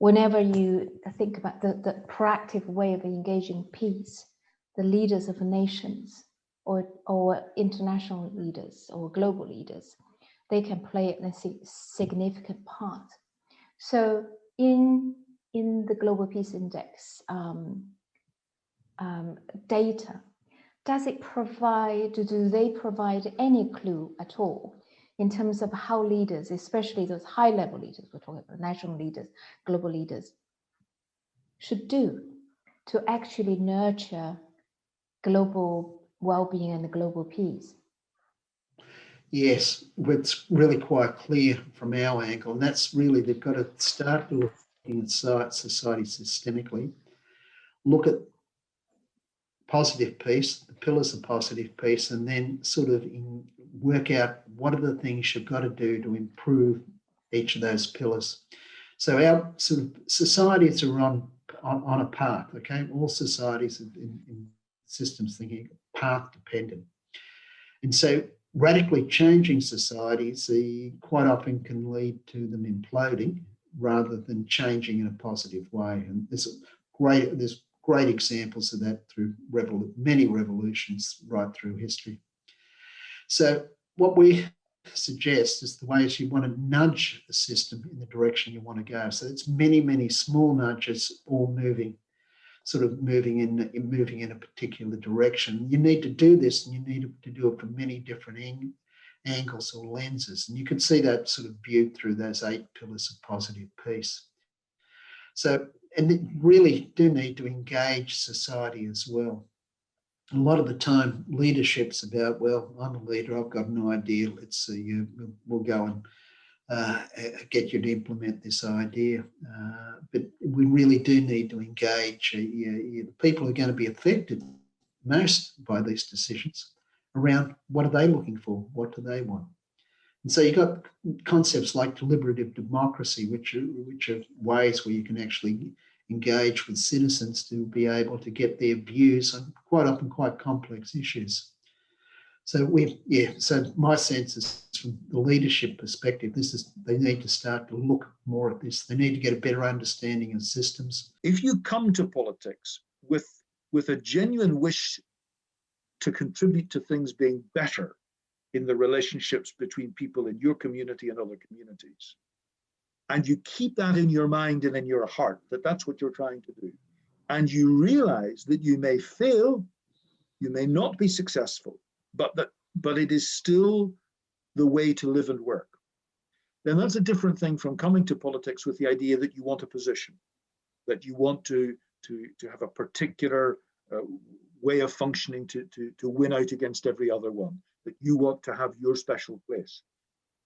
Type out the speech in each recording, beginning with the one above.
whenever you think about the proactive way of engaging peace, the leaders of nations or international leaders or global leaders, they can play a significant part. So in the Global Peace Index data, do they provide any clue at all in terms of how leaders, especially those high-level leaders, we're talking about national leaders, global leaders, should do to actually nurture global well-being and global peace? Yes, it's really quite clear from our angle, and that's really they've got to start looking at society systemically, look at positive peace, the pillars of positive peace, and then sort of work out what are the things you've got to do to improve each of those pillars. So our sort of societies are on a path, okay? All societies in systems thinking path dependent. And so radically changing societies quite often can lead to them imploding rather than changing in a positive way. And there's great examples of that through many revolutions right through history. So what we suggest is the ways you want to nudge the system in the direction you want to go. So it's many small nudges all moving in a particular direction. You need to do this, and you need to do it from many different angles or lenses. And you can see that sort of viewed through those 8 pillars of positive peace. So, and it really do need to engage society as well. A lot of the time, leadership's about, well, I'm a leader, I've got an idea, let's see, we'll go and get you to implement this idea. But we really do need to engage the people who are going to be affected most by these decisions around what are they looking for, what do they want. And so you've got concepts like deliberative democracy, which are ways where you can actually engage with citizens to be able to get their views on quite often quite complex issues. So so my sense is from the leadership perspective, they need to start to look more at this. They need to get a better understanding of systems. If you come to politics with a genuine wish to contribute to things being better in the relationships between people in your community and other communities, and you keep that in your mind and in your heart, that's what you're trying to do, and you realize that you may fail, you may not be successful, but it is still the way to live and work, then that's a different thing from coming to politics with the idea that you want a position, that you want to have a particular way of functioning to win out against every other one, that you want to have your special place.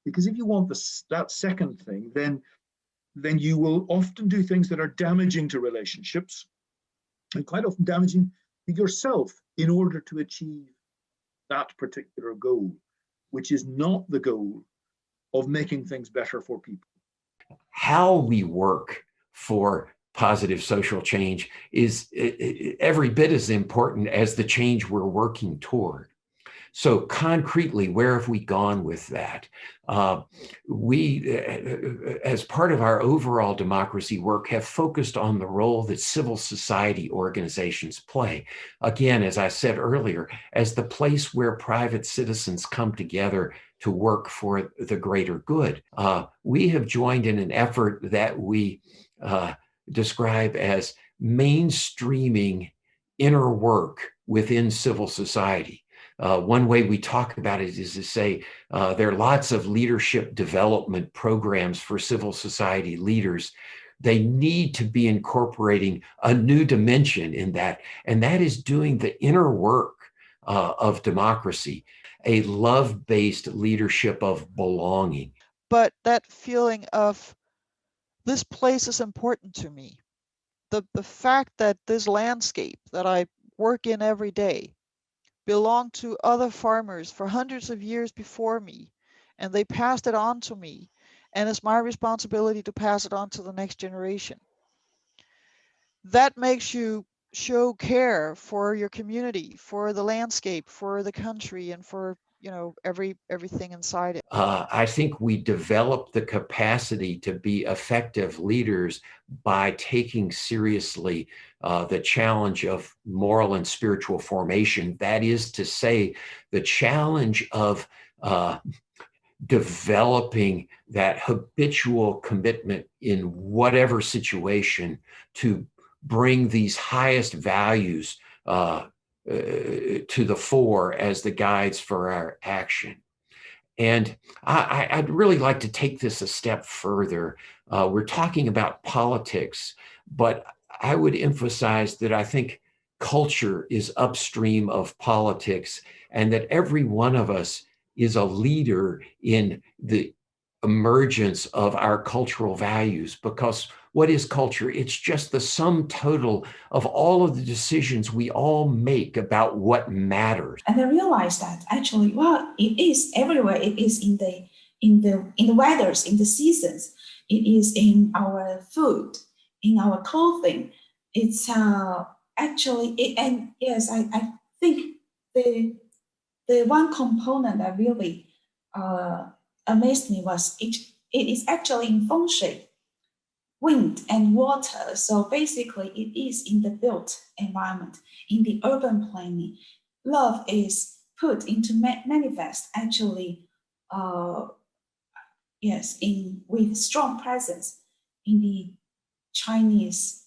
Because if you want that second thing, then you will often do things that are damaging to relationships and quite often damaging to yourself in order to achieve that particular goal, which is not the goal of making things better for people. How we work for positive social change is every bit as important as the change we're working toward. So concretely, where have we gone with that? We, as part of our overall democracy work, have focused on the role that civil society organizations play. Again, as I said earlier, as the place where private citizens come together to work for the greater good. We have joined in an effort that we describe as mainstreaming inner work within civil society. One way we talk about it is to say there are lots of leadership development programs for civil society leaders. They need to be incorporating a new dimension in that, and that is doing the inner work of democracy, a love-based leadership of belonging. But that feeling of this place is important to me, the fact that this landscape that I work in every day belonged to other farmers for hundreds of years before me, and they passed it on to me, and it's my responsibility to pass it on to the next generation. That makes you show care for your community, for the landscape, for the country, and for everything inside it. I think we develop the capacity to be effective leaders by taking seriously the challenge of moral and spiritual formation. That is to say, the challenge of developing that habitual commitment in whatever situation to bring these highest values to the fore as the guides for our action. And I'd really like to take this a step further. We're talking about politics, but I would emphasize that I think culture is upstream of politics, and that every one of us is a leader in the emergence of our cultural values. Because what is culture? It's just the sum total of all of the decisions we all make about what matters. And I realized that actually, well, it is everywhere. It is in the weathers, in the seasons. It is in our food, in our clothing. It's and yes, I think the one component that really amazed me was it is actually in feng shui, wind and water. So basically, it is in the built environment, in the urban planning. Love is put into manifest actually, yes, with strong presence in the Chinese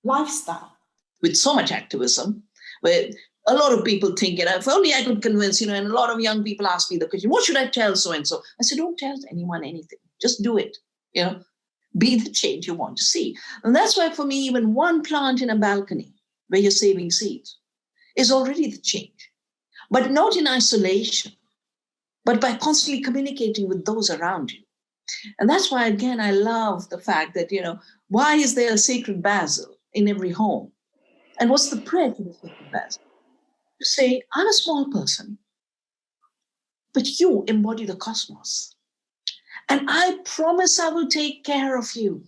lifestyle. With so much activism, where a lot of people think, if only I could convince, and a lot of young people ask me the question, what should I tell so-and-so? I said, don't tell anyone anything. Just do it, Be the change you want to see. And that's why for me, even one plant in a balcony where you're saving seeds is already the change. But not in isolation, but by constantly communicating with those around you. And that's why, again, I love the fact that, why is there a sacred basil in every home? And what's the prayer to the sacred basil? To say, I'm a small person, but you embody the cosmos. And I promise I will take care of you.